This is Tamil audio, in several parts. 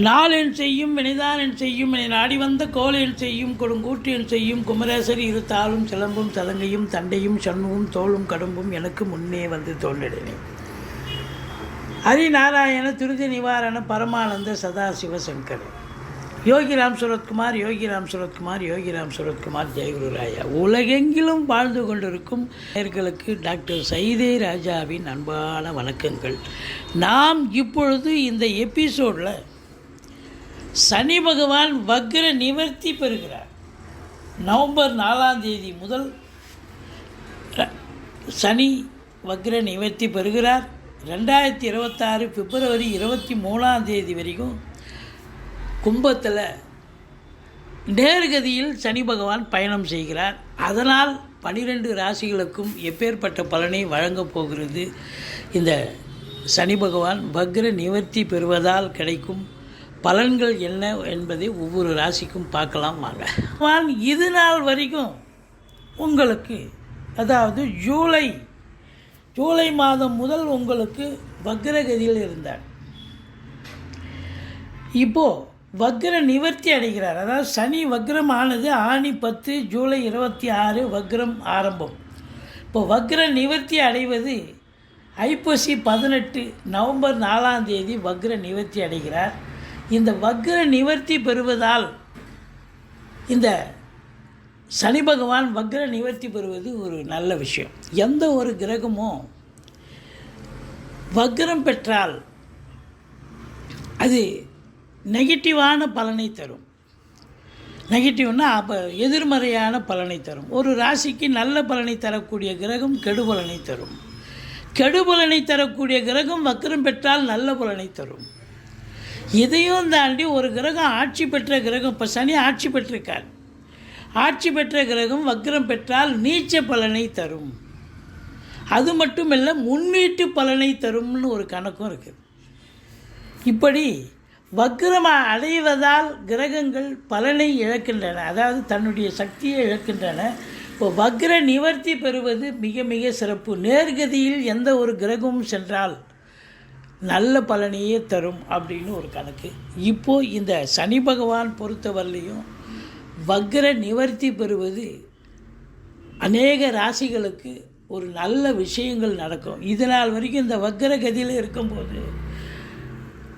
நாளென் செய்யும் வினைதான் என் செய்யும் என நாடி வந்த கோல் என் செய்யும் கொடுங்கூட்டு என் செய்யும் குமரேசர் இருத்தாலும் சிலம்பும் சதங்கையும் தண்டையும் சண்முகம் தோளும் கடம்பும் எனக்கு முன்னே வந்து தோன்றினேன். ஹரிநாராயண துரித நிவாரண பரமானந்த சதாசிவ சங்கர். யோகிராம் சுரத்குமார் யோகிராம் சுரத்குமார் யோகிராம் சுரத்குமார் ஜெயகுருராயா. உலகெங்கிலும் வாழ்ந்து கொண்டிருக்கும் நேயர்களுக்கு டாக்டர் சைதே ராஜாவின் அன்பான வணக்கங்கள். நாம் இப்பொழுது இந்த எபிசோடில் சனி பகவான் வக்ர நிவர்த்தி பெறுகிறார். நவம்பர் 4ஆம் தேதி முதல் சனி வக்ர நிவர்த்தி பெறுகிறார். 2026 பிப்ரவரி 23ஆம் தேதி வரைக்கும் கும்பத்தில் நேர்கதியில் சனி பகவான் பயணம் செய்கிறார். அதனால் 12 ராசிகளுக்கும் எப்பேற்பட்ட பலனை வழங்கப் போகிறது இந்த சனி பகவான் வக்ர நிவர்த்தி பெறுவதால் கிடைக்கும் பலன்கள் என்ன என்பதை ஒவ்வொரு ராசிக்கும் பார்க்கலாம் வாங்க. இது நாள் வரைக்கும் உங்களுக்கு, அதாவது ஜூலை மாதம் முதல் உங்களுக்கு வக்ரகதியில் இருந்தார். இப்போது வக்ர நிவர்த்தி அடைகிறார். அதாவது சனி வக்ரமானது ஆனி 10 ஜூலை 26 வக்ரம் ஆரம்பம். இப்போ வக்ர நிவர்த்தி அடைவது ஐப்பசி 18 நவம்பர் 4ஆம் தேதி வக்ர நிவர்த்தி அடைகிறார். இந்த வக்ர நிவர்த்தி பெறுவதால் இந்த சனி பகவான் வக்ர நிவர்த்தி பெறுவது ஒரு நல்ல விஷயம். எந்த ஒரு கிரகமும் வக்ரம் பெற்றால் அது நெகட்டிவான பலனை தரும். நெகட்டிவ்னா அப்போ எதிர்மறையான பலனை தரும். ஒரு ராசிக்கு நல்ல பலனை தரக்கூடிய கிரகம் கெடுபலனை தரும். கெடுபலனை தரக்கூடிய கிரகம் வக்ரம் பெற்றால் நல்ல பலனை தரும். இதையும் தாண்டி ஒரு கிரகம் ஆட்சி பெற்ற கிரகம், இப்போ சனி ஆட்சி பெற்றிருக்கார், ஆட்சி பெற்ற கிரகம் வக்ரம் பெற்றால் நீச்ச பலனை தரும். அது மட்டும் இல்லை, முன்னீட்டு பலனை தரும்னு ஒரு கணக்கும் இருக்குது. இப்படி வக்ரம் அடைவதால் கிரகங்கள் பலனை இழக்கின்றன, அதாவது தன்னுடைய சக்தியை இழக்கின்றன. இப்போ வக்ர நிவர்த்தி பெறுவது மிக மிக சிறப்பு. நேர்கதியில் எந்த ஒரு கிரகமும் சென்றால் நல்ல பலனையே தரும் அப்படின்னு ஒரு கணக்கு. இப்போது இந்த சனி பகவான் பொறுத்தவரையிலையும் வக்ர நிவர்த்தி பெறுவது அநேக ராசிகளுக்கு ஒரு நல்ல விஷயங்கள் நடக்கும். இதனால் வரைக்கும் இந்த வக்ர கதியில் இருக்கும்போது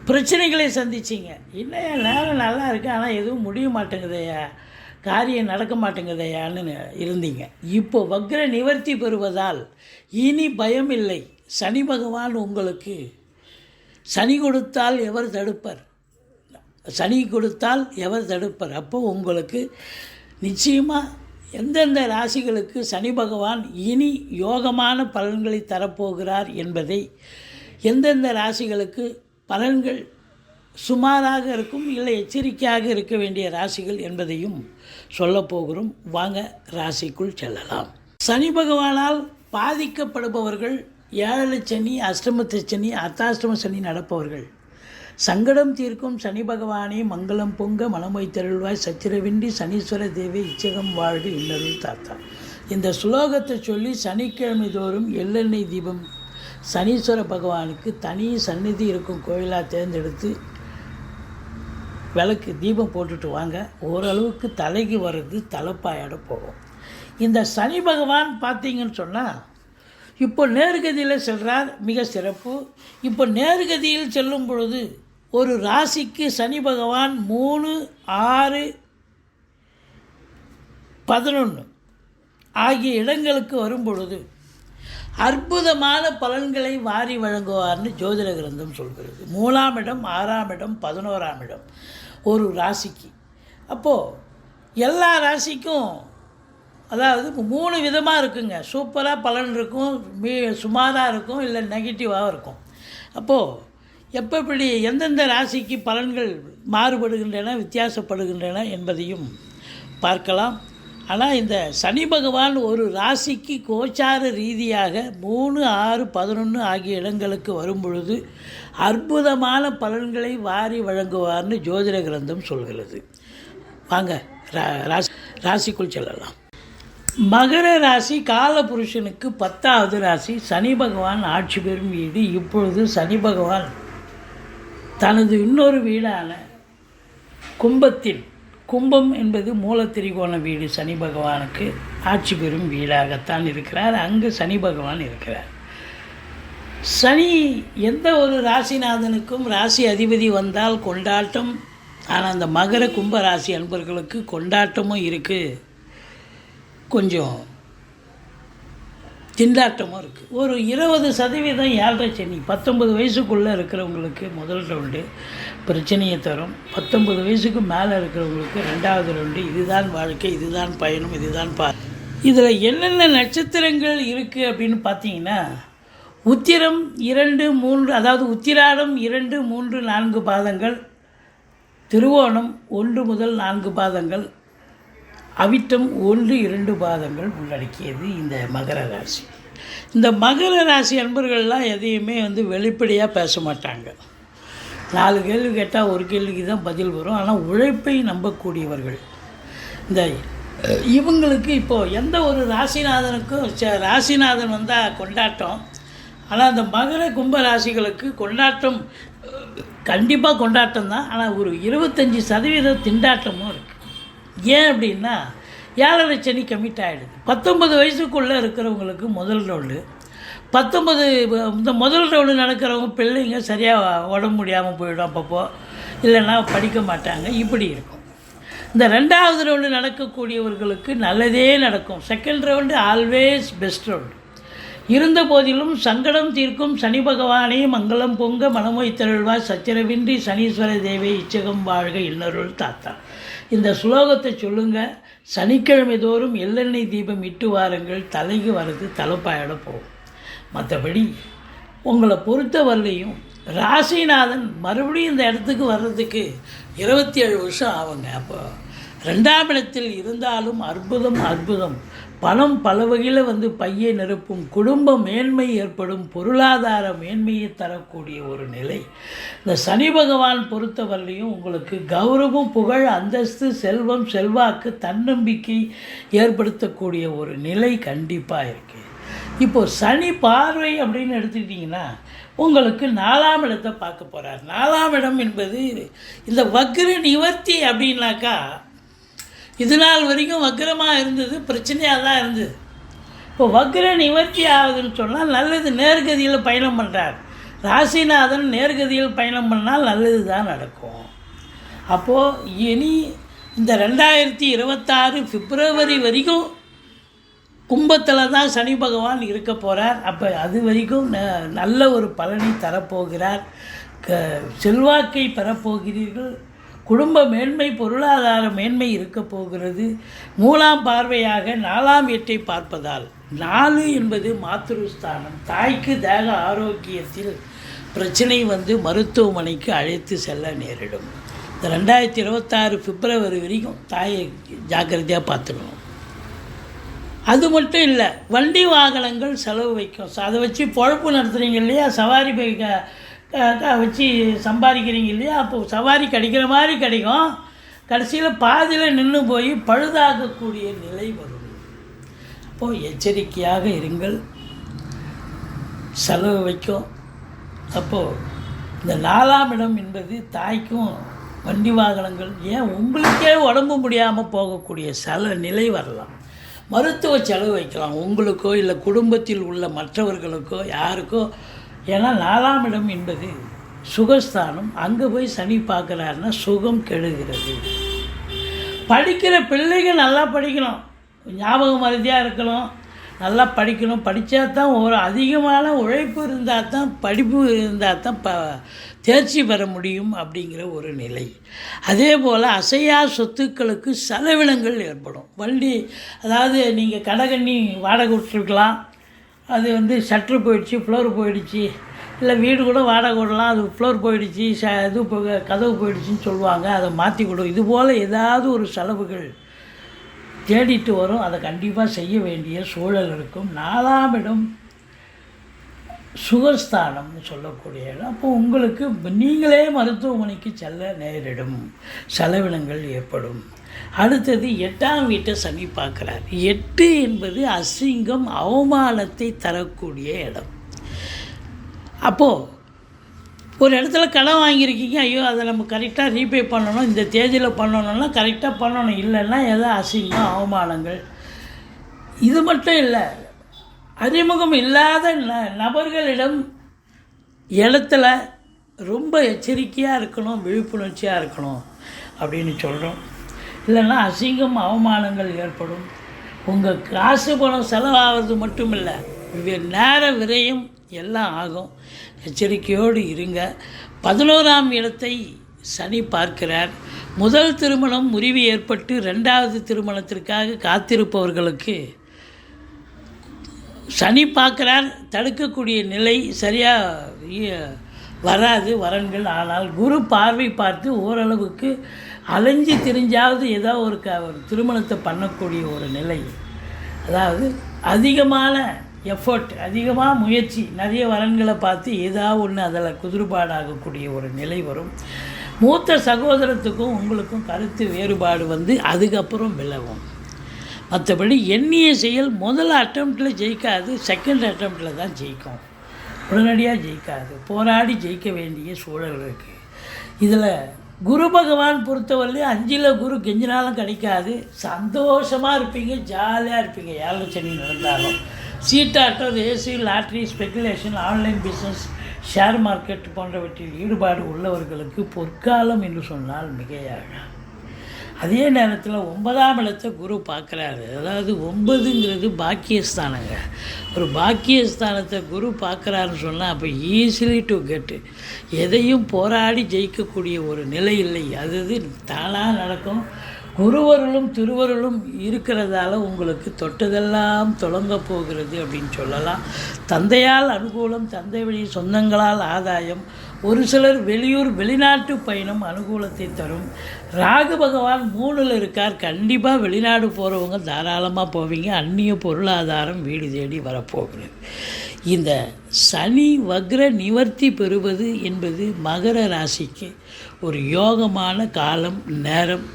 பிரச்சனைகளை சந்திச்சிங்க. இன்னும் நேரம் நல்லா இருக்குது, ஆனால் எதுவும் முடிய மாட்டேங்குதையா, காரியம் நடக்க மாட்டேங்குதையான்னு இருந்தீங்க. இப்போ வக்ர நிவர்த்தி பெறுவதால் இனி பயம் இல்லை. சனி பகவான் உங்களுக்கு சனி கொடுத்தால் எவர் தடுப்பர், சனி கொடுத்தால் எவர் தடுப்பர். அப்போ உங்களுக்கு நிச்சயமாக எந்தெந்த ராசிகளுக்கு சனி பகவான் இனி யோகமான பலன்களை தரப்போகிறார் என்பதை, எந்தெந்த ராசிகளுக்கு பலன்கள் சுமாராக இருக்கும் இல்லை எச்சரிக்கையாக இருக்க வேண்டிய ராசிகள் என்பதையும் சொல்லப்போகிறோம். வாங்க ராசிக்குள் செல்லலாம். சனி பகவானால் பாதிக்கப்படுபவர்கள் 7 சனி, அஷ்டமத்து சனி, அர்த்தாஷ்டம சனி நடப்பவர்கள், சங்கடம் தீர்க்கும் சனி பகவானே மங்களம் பொங்க மனமொய் தெருள்வாய் சச்சிரவின்றி சனீஸ்வர தேவி இச்சகம் வாழ்க இன்னருள் தாத்தா. இந்த சுலோகத்தை சொல்லி சனிக்கிழமை தோறும் எள்ளெண்ணெய் தீபம் சனீஸ்வர பகவானுக்கு தனி சந்நிதி இருக்கும் கோயிலாக தேர்ந்தெடுத்து விளக்கு தீபம் போட்டுட்டு வாங்க. ஓரளவுக்கு தலைக்கு வர்றது தலைப்பாயோட போகும். இந்த சனி பகவான் பார்த்தீங்கன்னு சொன்னால் இப்போ நேர்கதியில் செல்கிறார், மிக சிறப்பு. இப்போ நேர்கதியில் செல்லும் பொழுது ஒரு ராசிக்கு சனி பகவான் 3, 6, 11 ஆகிய இடங்களுக்கு வரும் பொழுது அற்புதமான பலன்களை வாரி வழங்குவார்னு ஜோதிட கிரந்தம் சொல்கிறது. 3ஆம் இடம், 6ஆம் இடம், 11ஆம் இடம் ஒரு ராசிக்கு. அப்போது எல்லா ராசிக்கும், அதாவது 3 விதமாக இருக்குங்க. சூப்பராக பலன் இருக்கும், சுமாராக இருக்கும், இல்லை நெகட்டிவாக இருக்கும். அப்போது எப்படி எந்தெந்த ராசிக்கு பலன்கள் மாறுபடுகின்றன, வித்தியாசப்படுகின்றன என்பதையும் பார்க்கலாம். ஆனால் இந்த சனி பகவான் ஒரு ராசிக்கு கோச்சார ரீதியாக 3, 6, 11 ஆகிய இடங்களுக்கு வரும் பொழுது அற்புதமான பலன்களை வாரி வழங்குவார்னு ஜோதிட கிரந்தம் சொல்கிறது. வாங்க ராசிக்குள் செல்லலாம். மகர ராசி காலபுருஷனுக்கு 10வது ராசி. சனி பகவான் ஆட்சி பெறும் வீடு. இப்பொழுது சனி பகவான் தனது இன்னொரு வீடான கும்பத்தில் கும்பம் என்பது மூலத்திரிகோண வீடு சனி பகவானுக்கு ஆட்சி பெறும் வீடாகத்தான் இருக்கிறார். அங்கு சனி பகவான் இருக்கிறார். சனி எந்த ஒரு ராசிநாதனுக்கும் ராசி அதிபதி வந்தால் கொண்டாட்டம். ஆனால் அந்த மகர கும்ப ராசி அன்பர்களுக்கு கொண்டாட்டமும் இருக்குது, கொஞ்சம் திண்டாட்டமும் இருக்குது. ஒரு 20% 7.5 சனி 19 வயசுக்குள்ளே இருக்கிறவங்களுக்கு முதல் ரவுண்டு பிரச்சனையை தரும். 19 வயசுக்கு மேலே இருக்கிறவங்களுக்கு 2வது ரவுண்டு. இதுதான் வாழ்க்கை, இதுதான் பயணம், இதுதான் இதில் என்னென்ன நட்சத்திரங்கள் இருக்குது அப்படின்னு பார்த்தீங்கன்னா, உத்திரம் 2, 3, அதாவது உத்திராடம் 2, 3, 4 பாதங்கள், திருவோணம் 1 முதல் 4 பாதங்கள், அவிட்டம் 1, 2 பாதங்கள் உள்ளடக்கியது இந்த மகர ராசி. இந்த மகர ராசி அன்பர்கள்லாம் எதையுமே வெளிப்படையாக பேச மாட்டாங்க. 4 கேள்வி கேட்டால் ஒரு கேள்விக்கு தான் பதில் வரும். ஆனால் உழைப்பை நம்பக்கூடியவர்கள். இந்த இவங்களுக்கு இப்போது எந்த ஒரு ராசிநாதனுக்கும் ராசிநாதன் வந்தால் கொண்டாட்டம். ஆனால் அந்த மகர கும்ப ராசிகளுக்கு கொண்டாட்டம் கண்டிப்பாக கொண்டாட்டம் தான். ஆனால் ஒரு 25% திண்டாட்டமும் இருக்குது. ஏன் அப்படின்னா 7.5 சனி கமிட் ஆகிடுது. 19 வயசுக்குள்ளே இருக்கிறவங்களுக்கு முதல் ரவுண்டு. 19 இந்த முதல் ரவுண்டு நடக்கிறவங்க பிள்ளைங்க சரியாக உடம்பு முடியாமல் போயிடும், அப்பப்போ இல்லைன்னா படிக்க மாட்டாங்க, இப்படி இருக்கும். இந்த 2வது ரவுண்டு நடக்கக்கூடியவர்களுக்கு நல்லதே நடக்கும். Second round always best round. இருந்த போதிலும் சங்கடம் தீர்க்கும் சனி பகவானே மங்களம் பொங்க மனமொய் தருள்வாய் சச்சரவின்றி சனீஸ்வர தேவை இச்சகம் வாழ்க இன்னருள் தாத்தா. இந்த ஸ்லோகத்தை சொல்லுங்கள். சனிக்கிழமை தோறும் எள்ளெண்ணெய் தீபம் இட்டு வாருங்கள். தலைக்கு வர்றது தலைப்பாயிட போகும். மற்றபடி உங்களை பொறுத்த வரலையும் ராசிநாதன் மறுபடியும் இந்த இடத்துக்கு வர்றதுக்கு 27 வருஷம் ஆகுங்க. அப்போ 2ஆம் இடத்தில் இருந்தாலும் அற்புதம் அற்புதம். பணம் பல வகையில் பையை நிரப்பும், குடும்ப மேன்மை ஏற்படும், பொருளாதார மேன்மையை தரக்கூடிய ஒரு நிலை. இந்த சனி பகவான் பொறுத்தவரையிலையும் உங்களுக்கு கௌரவம், புகழ், அந்தஸ்து, செல்வம், செல்வாக்கு, தன்னம்பிக்கை ஏற்படுத்தக்கூடிய ஒரு நிலை கண்டிப்பாக இருக்குது. இப்போது சனி பார்வை அப்படின்னு எடுத்துக்கிட்டிங்கன்னா உங்களுக்கு 4ஆம் இடத்தை பார்க்க போகிறார். 4ஆம் இடம் என்பது இந்த வக்ர நிவர்த்தி அப்படின்னாக்கா, இது நாள் வரைக்கும் வக்ரமாக இருந்தது, பிரச்சனையாக தான் இருந்தது. இப்போ வக்ர நிவர்த்தி ஆகுதுன்னு சொன்னால் நல்லது. நேர்கதியில் பயணம் பண்ணுறார் ராசிநாதன். நேர்கதியில் பயணம் பண்ணால் நல்லது தான் நடக்கும். அப்போது இனி இந்த 2026 பிப்ரவரி வரைக்கும் கும்பத்தில் தான் சனி பகவான் இருக்க போகிறார். அப்போ அது வரைக்கும் நல்ல ஒரு பலனை தரப்போகிறார். செல்வாக்கை பெறப்போகிறீர்கள். குடும்ப மேன்மை, பொருளாதார மேன்மை இருக்க போகிறது. 3ஆம் பார்வையாக 4ஆம் வீட்டை பார்ப்பதால் 4 என்பது மாத்ருஸ்தானம். தாய்க்கு தேக ஆரோக்கியத்தில் பிரச்சனை மருத்துவமனைக்கு அழைத்து செல்ல நேரிடும். இந்த 2026 பிப்ரவரி வரைக்கும் தாயை ஜாக்கிரதையாக பார்த்துக்கணும். அது மட்டும் இல்லை, வண்டி வாகனங்கள் செலவு வைக்கும். அதை வச்சு பொழப்பு நடத்துகிறீங்க இல்லையா, சவாரி வச்சு சம்பாதிக்கிறீங்க இல்லையா, அப்போது சவாரி கிடைக்கிற மாதிரி கிடைக்கும். கடைசியில் பாதியில் நின்று போய் பழுதாகக்கூடிய நிலை வரும். அப்போது எச்சரிக்கையாக இருங்கள். செலவு வைக்கும். அப்போது இந்த 4ஆம் இடம் என்பது தாய்க்கும் வண்டி வாகனங்கள், ஏன் உங்களுக்கே உடம்பு முடியாமல் போகக்கூடிய நிலை வரலாம். மருத்துவ செலவு வைக்கலாம், உங்களுக்கோ இல்லை குடும்பத்தில் உள்ள மற்றவர்களுக்கோ யாருக்கோ. ஏன்னா 4ஆம் இடம் என்பது சுகஸ்தானம். அங்கே போய் சனி பார்க்குறாருன்னா சுகம் கெடுகிறது. படிக்கிற பிள்ளைகள் நல்லா படிக்கணும், ஞாபகம் மருதியாக இருக்கணும், நல்லா படிக்கணும். படித்தா தான் ஒரு அதிகமான உழைப்பு இருந்தால் தான், படிப்பு இருந்தால் தான் தேர்ச்சி பெற முடியும் அப்படிங்கிற ஒரு நிலை. அதே போல் அசையா சொத்துக்களுக்கு செலவினங்கள் ஏற்படும். வண்டி, அதாவது நீங்கள் கடகண்ணி வாடகை விட்டுருக்கலாம், அது ஷட்ரு போயிடுச்சு, ஃப்ளோர் போயிடுச்சு, இல்லை வீடு கூட வாடகை விடலாம், அது ஃப்ளோர் போயிடுச்சு, இது கதவு போயிடுச்சின்னு சொல்லுவாங்க, அதை மாற்றி கொடு. இதுபோல் ஏதாவது ஒரு செலவுகள் தேடிட்டு வரும். அதை கண்டிப்பாக செய்ய வேண்டிய சூழல் இருக்கும். 4ஆம் இடம் சுகஸ்தானம்னு சொல்லக்கூடிய இடம். அப்போ உங்களுக்கு நீங்களே மருத்துவமனைக்கு செல்ல நேரிடும், செலவினங்கள் ஏற்படும். அடுத்தது 8ஆம் வீட்டை சனி பார்க்குறார். 8 என்பது அசிங்கம், அவமானத்தை தரக்கூடிய இடம். அப்போது ஒரு இடத்துல கடன் வாங்கியிருக்கீங்க, ஐயோ அதை நம்ம கரெக்டாக ரீபே பண்ணணும், இந்த தேதியில் பண்ணணும்னா கரெக்டாக பண்ணணும், இல்லைன்னா ஏதோ அசிங்கம் அவமானங்கள். இது மட்டும் இல்லை, அறிமுகம் இல்லாத நபர்களிடம் இடத்துல ரொம்ப எச்சரிக்கையாக இருக்கணும், விழிப்புணர்ச்சியாக இருக்கணும் அப்படின்னு சொல்கிறோம். இல்லைன்னா அசிங்கம் அவமானங்கள் ஏற்படும். உங்கள் காசு பணம் செலவாகிறது மட்டும் இல்லை, நேர விரயம் எல்லாம் ஆகும். எச்சரிக்கையோடு இருங்க. 11ஆம் இடத்தை சனி பார்க்கிறார். முதல் திருமணம் முறிவு ஏற்பட்டு 2வது திருமணத்திற்காக காத்திருப்பவர்களுக்கு சனி பார்க்குறார். தடுக்கக்கூடிய நிலை சரியாக வராது வரன்கள். ஆனால் குரு பார்வை பார்த்து ஓரளவுக்கு அலைஞ்சி திரிஞ்சாவது ஏதோ ஒரு திருமணத்தை பண்ணக்கூடிய ஒரு நிலை. அதாவது அதிகமான எஃபர்ட், அதிகமாக முயற்சி, நிறைய வரன்களை பார்த்து ஏதாவது ஒன்று அதில் குதிர்பாடாகக்கூடிய ஒரு நிலை வரும். மூத்த சகோதரத்துக்கும் உங்களுக்கும் கருத்து வேறுபாடு வந்து அதுக்கப்புறம் விலகும். மற்றபடி எண்ணிய செயல் முதல் அட்டம்ப்டில் ஜெயிக்காது, செகண்ட் அட்டம்ப்டில் தான் ஜெயிக்கும். உடனடியாக ஜெயிக்காது, போராடி ஜெயிக்க வேண்டிய சூழல் இருக்குது. இதில் குரு பகவான் பொறுத்தவரையிலே 5ல் குரு கெஞ்சினாலும் கிடைக்காது. சந்தோஷமாக இருப்பீங்க, ஜாலியாக இருப்பீங்க. 7 சனி நடந்தாலும் சீட்டாட்டம், race, lottery, speculation, online business, share market போன்றவற்றில் ஈடுபாடு உள்ளவர்களுக்கு பொற்காலம் என்று சொன்னால் மிகையாக. அதே நேரத்தில் 9ஆம் இடத்தை குரு பார்க்குறாரு. அதாவது 9ங்கிறது பாக்கியஸ்தானங்க. ஒரு பாக்கியஸ்தானத்தை குரு பார்க்குறாருன்னு சொன்னால் அப்போ ஈஸிலி டு கெட்டு, எதையும் போராடி ஜெயிக்கக்கூடிய ஒரு நிலை இல்லை. அது தானாக நடக்கும். குருவருளும் திருவருளும் இருக்கிறதால உங்களுக்கு தொட்டதெல்லாம் தொடங்க போகிறது அப்படின்னு சொல்லலாம். தந்தையால் அனுகூலம், தந்தை வழி சொந்தங்களால் ஆதாயம், ஒரு சிலர் வெளியூர் வெளிநாட்டு பயணம் அனுகூலத்தை தரும். ராகு பகவான் 3ல் இருக்கார். கண்டிப்பாக வெளிநாடு போகிறவங்க தாராளமாக போவீங்க. அந்நிய பொருளாதாரம் வீடு தேடி வரப்போகிறது. இந்த சனி வக்ர நிவர்த்தி பெறுவது என்பது மகர ராசிக்கு ஒரு யோகமான காலம், நேரம்.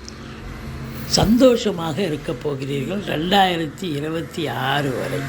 சந்தோஷமாக இருக்கப் போகிறீர்கள் 2026 வரை.